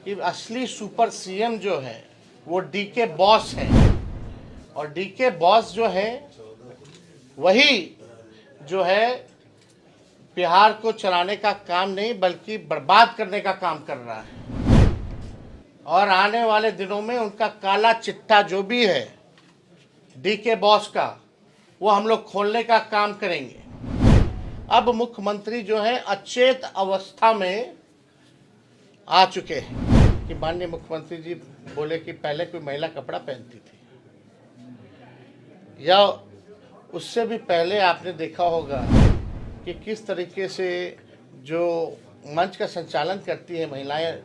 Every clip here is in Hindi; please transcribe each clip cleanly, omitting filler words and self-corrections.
कि असली सुपर सीएम जो है वो डीके बॉस है, और डीके बॉस जो है वही जो है बिहार को चलाने का काम नहीं बल्कि बर्बाद करने का काम कर रहा है। और आने वाले दिनों में उनका काला चिट्ठा जो भी है डीके बॉस का, वो हम लोग खोलने का काम करेंगे। अब मुख्यमंत्री जो है अचेत अवस्था में आ चुके हैं कि माननीय मुख्यमंत्री जी बोले कि पहले कोई महिला कपड़ा पहनती थी, या उससे भी पहले आपने देखा होगा कि किस तरीके से जो मंच का संचालन करती है महिलाएं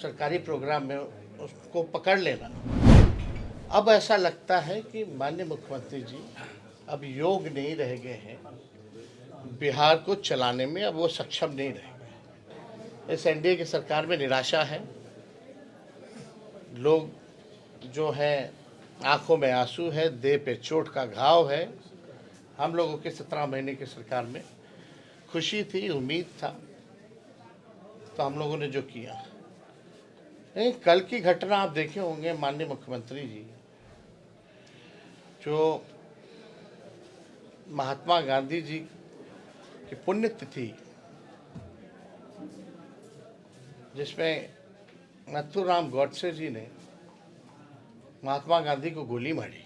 सरकारी प्रोग्राम में, उसको पकड़ लेना। अब ऐसा लगता है कि माननीय मुख्यमंत्री जी अब योग नहीं रह गए हैं, बिहार को चलाने में अब वो सक्षम नहीं रहे। इस एनडीए की सरकार में निराशा है, लोग जो हैं आंखों में आंसू है, देह पे चोट का घाव है। हम लोगों के 17 महीने की सरकार में खुशी थी, उम्मीद था, तो हम लोगों ने जो किया। नहीं, कल की घटना आप देखे होंगे माननीय मुख्यमंत्री जी, जो महात्मा गांधी जी की पुण्यतिथि, जिसमें नथुराम गॉडसे जी ने महात्मा गांधी को गोली मारी,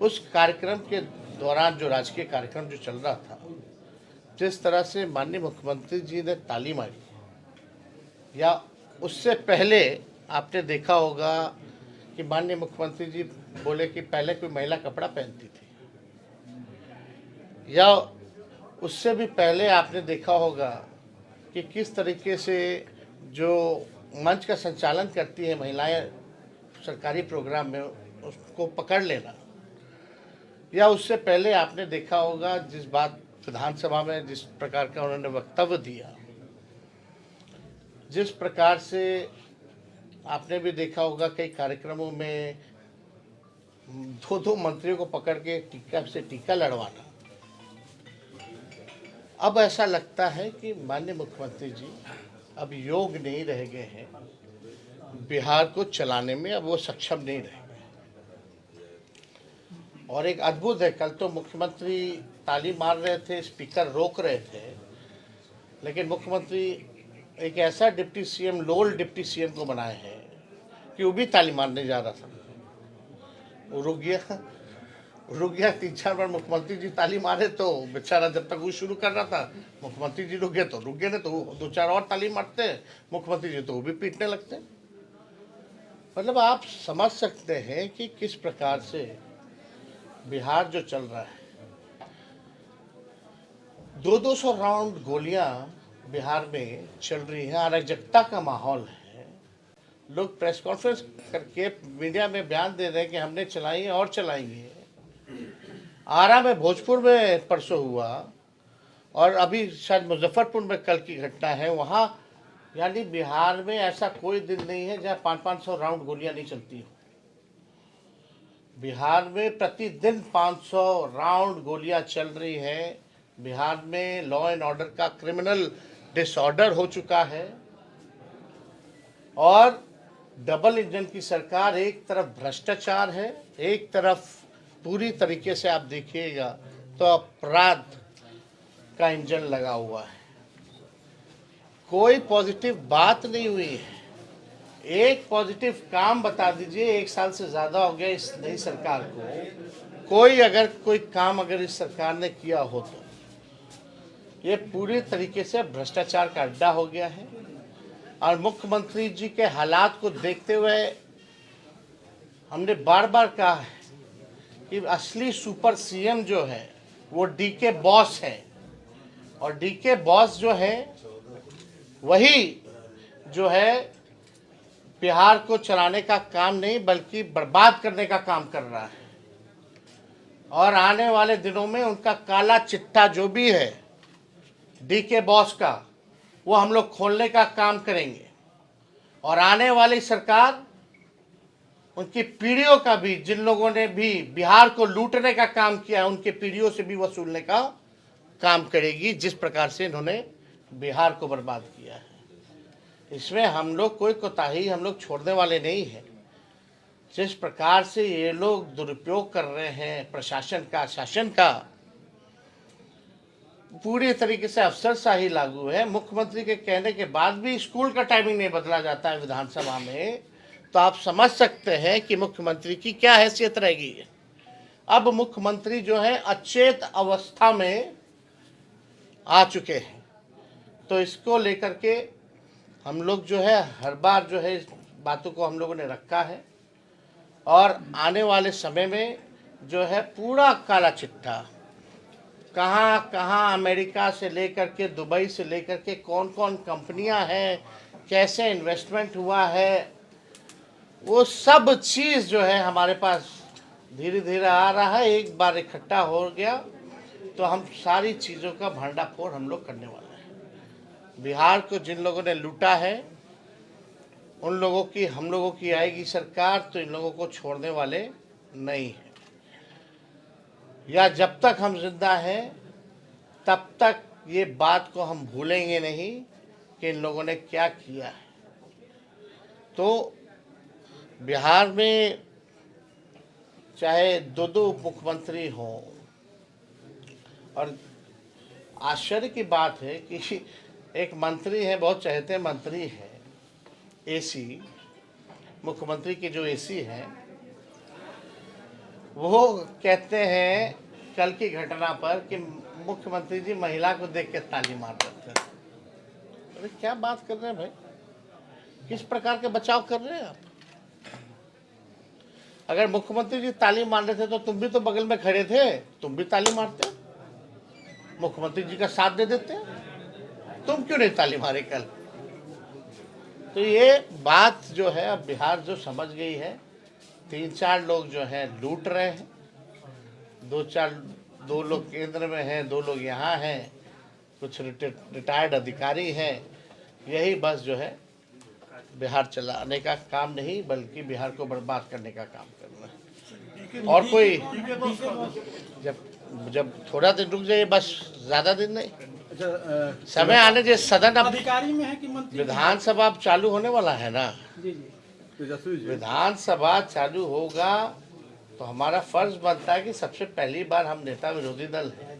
उस कार्यक्रम के दौरान जो राजकीय कार्यक्रम जो चल रहा था, जिस तरह से माननीय मुख्यमंत्री जी ने ताली मारी, या उससे पहले आपने देखा होगा कि माननीय मुख्यमंत्री जी बोले कि पहले कोई महिला कपड़ा पहनती थी, या उससे भी पहले आपने देखा होगा कि किस तरीके से जो मंच का संचालन करती है महिलाएं सरकारी प्रोग्राम में, उसको पकड़ लेना। या उससे पहले आपने देखा होगा जिस बात विधानसभा में जिस प्रकार का उन्होंने वक्तव्य दिया, जिस प्रकार से आपने भी देखा होगा कई कार्यक्रमों में दो मंत्रियों को पकड़ के टीका से टीका लड़वाना। अब ऐसा लगता है कि माननीय मुख्यमंत्री जी अब योग नहीं रह गए हैं, बिहार को चलाने में अब वो सक्षम नहीं रहे। और एक अद्भुत है, कल तो मुख्यमंत्री ताली मार रहे थे, स्पीकर रोक रहे थे, लेकिन मुख्यमंत्री एक ऐसा डिप्टी सीएम, लोल डिप्टी सीएम को बनाए हैं कि वो भी ताली मारने जा रहा था, वो रुक गया 3-4 बार मुख्यमंत्री जी ताली मारे, तो बेचारा जब तक वो शुरू कर रहा था मुख्यमंत्री जी रुक गए, नहीं तो वो 2-4 और ताली मारते मुख्यमंत्री जी, तो वो भी पीटने लगते। मतलब आप समझ सकते हैं कि किस प्रकार से बिहार जो चल रहा है। 200 राउंड गोलियां बिहार में चल रही हैं, अराजकता का माहौल है। लोग प्रेस कॉन्फ्रेंस करके मीडिया में बयान दे रहे हैं कि हमने चलाई है और चलाएंगे। आरा में, भोजपुर में परसों हुआ, और अभी शायद मुजफ्फरपुर में कल की घटना है वहाँ। यानी बिहार में ऐसा कोई दिन नहीं है जहाँ 500 राउंड गोलियां नहीं चलती हो। बिहार में प्रतिदिन 500 राउंड गोलियां चल रही हैं। बिहार में लॉ एंड ऑर्डर का क्रिमिनल डिसऑर्डर हो चुका है, और डबल इंजन की सरकार, एक तरफ भ्रष्टाचार है, एक तरफ पूरी तरीके से आप देखिएगा तो अपराध का इंजन लगा हुआ है। कोई पॉजिटिव बात नहीं हुई है। एक पॉजिटिव काम बता दीजिए, 1 साल से ज़्यादा हो गया इस नई सरकार को, कोई काम अगर इस सरकार ने किया हो तो। ये पूरी तरीके से भ्रष्टाचार का अड्डा हो गया है। और मुख्यमंत्री जी के हालात को देखते हुए हमने बार बार कहा है कि असली सुपर सीएम जो है वो डीके बॉस है, और डीके बॉस जो है वही जो है बिहार को चलाने का काम नहीं बल्कि बर्बाद करने का काम कर रहा है। और आने वाले दिनों में उनका काला चिट्ठा जो भी है डीके बॉस का, वो हम लोग खोलने का काम करेंगे। और आने वाली सरकार उनकी पीढ़ियों का भी, जिन लोगों ने भी बिहार को लूटने का काम किया है, उनके पीढ़ियों से भी वसूलने का काम करेगी, जिस प्रकार से इन्होंने बिहार को बर्बाद किया है। इसमें हम लोग कोई कोताही हम लोग छोड़ने वाले नहीं हैं। जिस प्रकार से ये लोग दुरुपयोग कर रहे हैं प्रशासन का, शासन का, पूरी तरीके से अफसरशाही लागू है। मुख्यमंत्री के कहने के बाद भी स्कूल का टाइमिंग नहीं बदला जाता है विधानसभा में, तो आप समझ सकते हैं कि मुख्यमंत्री की क्या हैसियत रहेगी। अब मुख्यमंत्री जो है अचेत अवस्था में आ चुके हैं, तो इसको लेकर के हम लोग जो है हर बार जो है इस बातों को हम लोगों ने रखा है, और आने वाले समय में जो है पूरा काला चिट्ठा, कहाँ कहाँ अमेरिका से लेकर के दुबई से लेकर के कौन कौन कंपनियां हैं, कैसे इन्वेस्टमेंट हुआ है, वो सब चीज़ जो है हमारे पास धीरे धीरे आ रहा है। एक बार इकट्ठा हो गया तो हम सारी चीज़ों का भंडाफोड़ हम लोग करने वाले हैं। बिहार को जिन लोगों ने लूटा है उन लोगों की, हम लोगों की आएगी सरकार तो इन लोगों को छोड़ने वाले नहीं हैं। या जब तक हम जिंदा हैं तब तक ये बात को हम भूलेंगे नहीं कि इन लोगों ने क्या किया है। तो बिहार में चाहे दो दो उप मुख्यमंत्री हों, और आश्चर्य की बात है कि एक मंत्री है, बहुत चहेते मंत्री हैं, एसी, मुख्यमंत्री के जो एसी हैं, वो कहते हैं कल की घटना पर कि मुख्यमंत्री जी महिला को देख के ताली मार देते हैं। अरे क्या बात कर रहे हैं भाई, किस प्रकार के बचाव कर रहे हैं आप? अगर मुख्यमंत्री जी ताली मार रहे थे तो तुम भी तो बगल में खड़े थे, तुम भी ताली मारते, मुख्यमंत्री जी का साथ दे देते, तुम क्यों नहीं ताली मारे कल? तो ये बात जो है अब बिहार जो समझ गई है, 3-4 लोग जो हैं लूट रहे हैं, 2 लोग केंद्र में हैं, 2 लोग यहाँ हैं, कुछ रिटायर्ड अधिकारी हैं। यही बस जो है बिहार चलाने का काम नहीं बल्कि बिहार को बर्बाद करने का काम करना है। और कोई जब थोड़ा दिन रुक जाइए, बस ज़्यादा दिन नहीं, समय आने जो सदन अब अधिकारी में है कि मंत्री, विधानसभा अब चालू होने वाला है ना, विधानसभा चालू होगा तो हमारा फर्ज बनता है कि सबसे पहली बार हम नेता विरोधी दल हैं,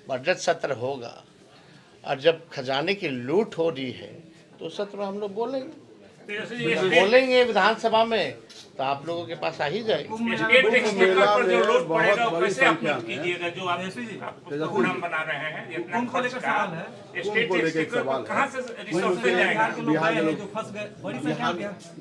बजट सत्र होगा, और जब खजाने की लूट हो रही है तो सत्र में हम लोग बोलेंगे विधानसभा में, तो आप लोगों के पास आ ही जाएगी।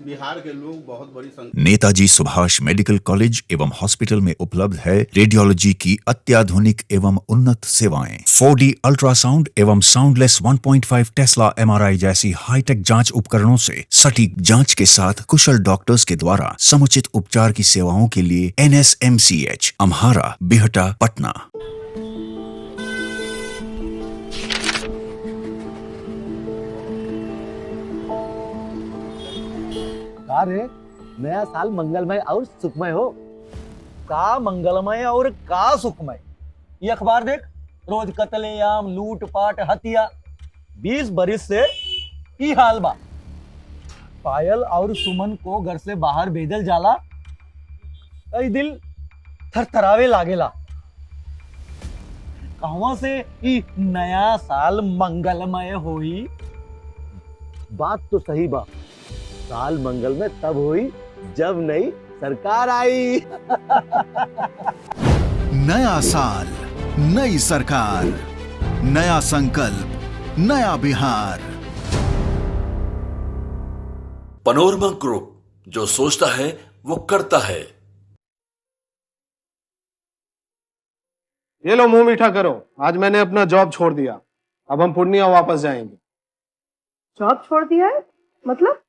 बिहार के लोग बहुत बड़ी संख्या। नेताजी सुभाष मेडिकल कॉलेज एवं हॉस्पिटल में उपलब्ध है रेडियोलॉजी की अत्याधुनिक एवं उन्नत सेवाएं, 4D अल्ट्रासाउंड एवं साउंडलेस 1.5 टेस्ला MRI जैसी हाईटेक जांच उपकरणों से सटीक जांच के साथ कुशल डॉक्टर्स के द्वारा समुचित उपचार की सेवाओं के लिए NSMCH, अम्हारा, बिहटा, पटना। अरे नया साल मंगलमय और सुखमय हो। का मंगलमय और का सुखमय, ये अखबार देख, रोज कत्लेआम, लूटपाट, हत्या, 20 बरिस से की हाल बा। पायल और सुमन को घर से बाहर भेजल जाला, कई दिल थरथरावे लागेला। कहवा से ई नया साल मंगलमय होई? बात तो सही बा, साल मंगलमय तब हुई जब नई सरकार आई। नया साल, नई सरकार, नया संकल्प, नया बिहार। पनोरमा ग्रुप, जो सोचता है वो करता है। ये लो मुंह मीठा करो, आज मैंने अपना जॉब छोड़ दिया, अब हम पूर्णिया वापस जाएंगे। जॉब छोड़ दिया है? मतलब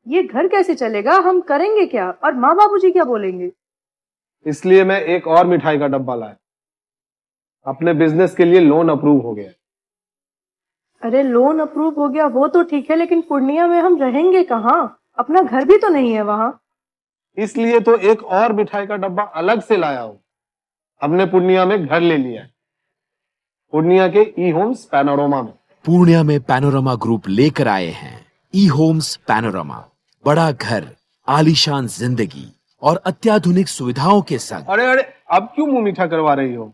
ये घर कैसे चलेगा, हम करेंगे क्या, और माँ बाबूजी क्या बोलेंगे? इसलिए मैं एक और मिठाई का डब्बा लाया, अपने बिजनेस के लिए लोन अप्रूव हो गया। अरे लोन अप्रूव हो गया वो तो ठीक है, लेकिन पूर्णिया में हम रहेंगे कहाँ? अपना घर भी तो नहीं है वहाँ। इसलिए तो एक और मिठाई का डब्बा अलग से लाया हूँ, हमने पूर्णिया में घर ले लिया है, पूर्णिया के ई होम्स पैनोरमा में। पूर्णिया में पैनोरमा ग्रुप लेकर आए हैं ई होम्स पैनोरामा, बड़ा घर, आलीशान जिंदगी और अत्याधुनिक सुविधाओं के संग। अरे अरे, अब क्यों मुंह मीठा करवा रही हो?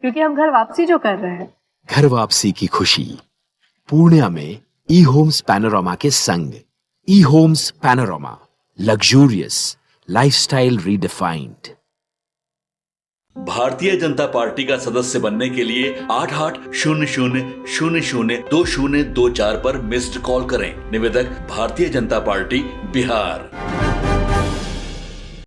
क्योंकि हम घर वापसी जो कर रहे हैं। घर वापसी की खुशी पूर्णिया में ई होम्स पैनोरामा के संग। E homes panorama, luxurious lifestyle redefined. Bharatiya Janata party का सदस्य बनने के लिए 8800002024 पर मिस्ड कॉल करें। निवेदक भारतीय जनता पार्टी बिहार।